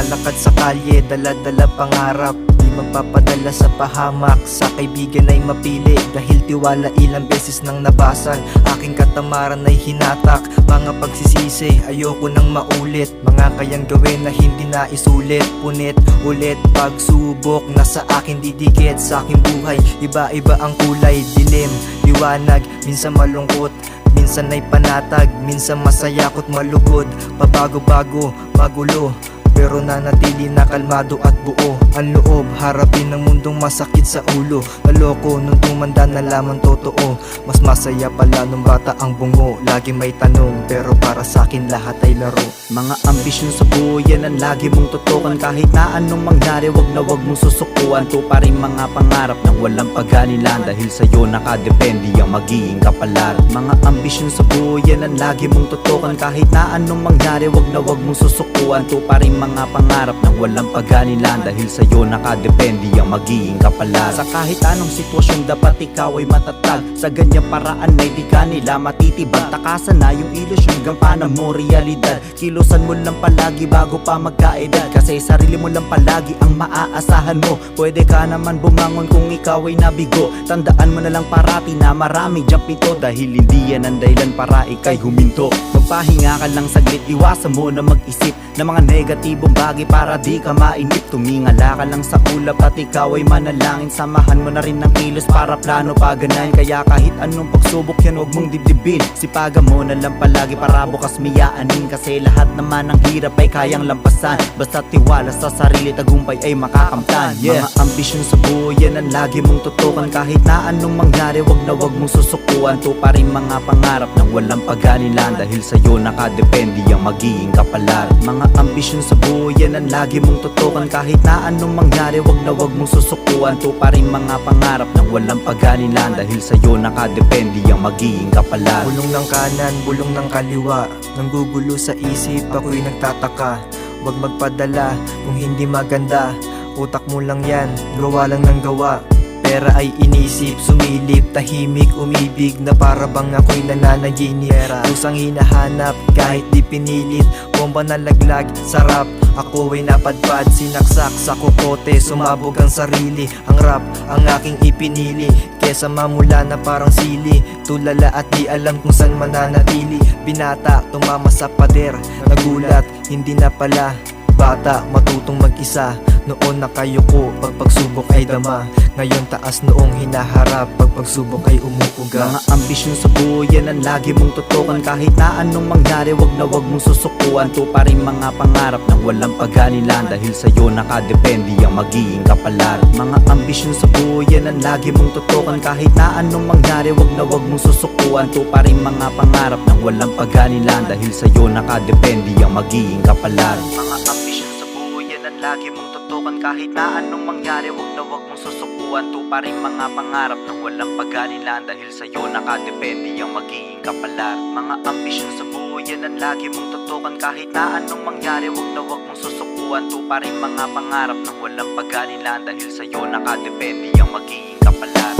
Lumalakad sa kalye, dala-dala pangarap. Di magpapadala sa pahamak, sa kaibigan ay mapili. Dahil tiwala ilang beses nang nabasag, aking katamaran ay hinatak. Mga pagsisisi, ayoko nang maulit. Mga kayang gawin na hindi na isulit. Punit, ulit, pagsubok na sa akin didikit. Sa aking buhay, iba-iba ang kulay. Dilim, liwanag, minsan malungkot, minsan ay panatag, minsan masaya ko't malugod. Pabago-bago, magulo, pero nanatili na kalmado at buo ang loob. Harapin ang mundong masakit sa ulo. Naloko nung tumanda na lamang totoo. Mas masaya pala nung bata ang bungo. Lagi may tanong, pero para sa'kin lahat ay laro. Mga ambisyon sa buhay yan ang lagi mong tutukan. Kahit na anong mangyari, wag na wag mong susukuan. Tuparin mga pangarap ng walang pag-anilan. Dahil sa'yo nakadepende ang magiging kapalaran. Mga ambisyon sa buhay yan ang lagi mong tutukan. Kahit na anong mangyari, wag na wag mong susukuan. Tuparin mga pangarap ng walang pag-anilan. Dahil sa'yo nakadepende ang magiging kapalaran. Sa kahit anong sitwasyon dapat ikaw ay matatag. Sa ganyang paraan ay di ka nila matitibag. Takasan na yung ilusyon, gampanan mo realidad. Kilusan mo lang palagi bago pa magkaedad. Kasi sarili mo lang palagi ang maaasahan mo. Pwede ka naman bumangon kung ikaw ay nabigo. Tandaan mo na lang parati na marami jump ito. Dahil hindi yan ang dahilan para ikay huminto. Magpahinga ka lang saglit, iwasan mo na mag-isip na mga negatibong bagay para di ka mainip. Tumingala ka lang sa ulap at ikaw ay manalangin. Samahan mo na rin ng kilos para plano paganahin. Kaya kahit anong pagsubok yan huwag mong dibdibin. Sipagan mo na lang palagi para bukas miyaanin. Kasi lahat naman ng hirap ay kayang lampasan. Basta tiwala sa sarili, tagumpay ay makakamtan. Mga ambisyon sa buhay yan ang lagi mong tutukan. Kahit na anong mangyari wag na wag mong susukuan. Tuparin mga pangarap ng walang pag-anilan. Dahil sa'yo nakadepende ang magiging kapalaran. Mga ambisyon sa buhay yan ang lagi mong tutukan. Kahit na anong mangyari wag na wag mong susukuan. Tuparin mga pangarap ng walang pag-anilan. Dahil sa'yo nakadepende ang magiging kapalaran. Bulong ng kanan, bulong ng kaliwa, nanggugulo sa isip, ako'y nagtataka. Wag magpadala kung hindi maganda. Utak mo lang yan, gawa lang ng gawa. Pera ay inisip, sumilip, tahimik, umibig na para bang ako'y nananaginip. Kusang hinahanap kahit di pinilit. Bomba na laglag, sarap, ako ay napadpad. Sinaksak sa kukote, sumabog ang sarili. Ang rap, ang aking ipinili. Kesa mamula na parang sili. Tulala at di alam kung saan mananatili. Binata, tumama sa pader, nagulat, hindi na pala bata, matutong mag-isa. Noon nakayuko, pag pagsubok ay dama. Ngayon taas noong hinaharap, pag pagsubok ay umuuga. Mga ambisyon sa buhay yan ang lagi mong tutukan. Kahit na anong mangyari wag na wag mong susukuan. Tuparin mga pangarap ng walang pag-anilan. Dahil sa'yo nakadepende ang magiging kapalaran. Mga ambisyon sa buhay yan ang lagi mong tutukan. Kahit na anong mangyari wag na wag mong susukuan. Tuparin mga pangarap ng walang pag-anilan. Dahil sa'yo nakadepende ang magiging kapalaran. Mga ambisyon sa buhay yan ang lagi mong tutukan. Kahit na anong mangyari wag na wag mong susukuan. Tuparin mga pangarap ng walang pag-anilan. Dahil sa'yo nakadepende ang magiging kapalaran. Mga ambisyon sa buhay yan ang lagi mong tutukan. Kahit na anong mangyari wag na wag mong susukuan. Tuparin mga pangarap ng walang pag-anilan. Dahil sa'yo nakadepende ang magiging kapalaran.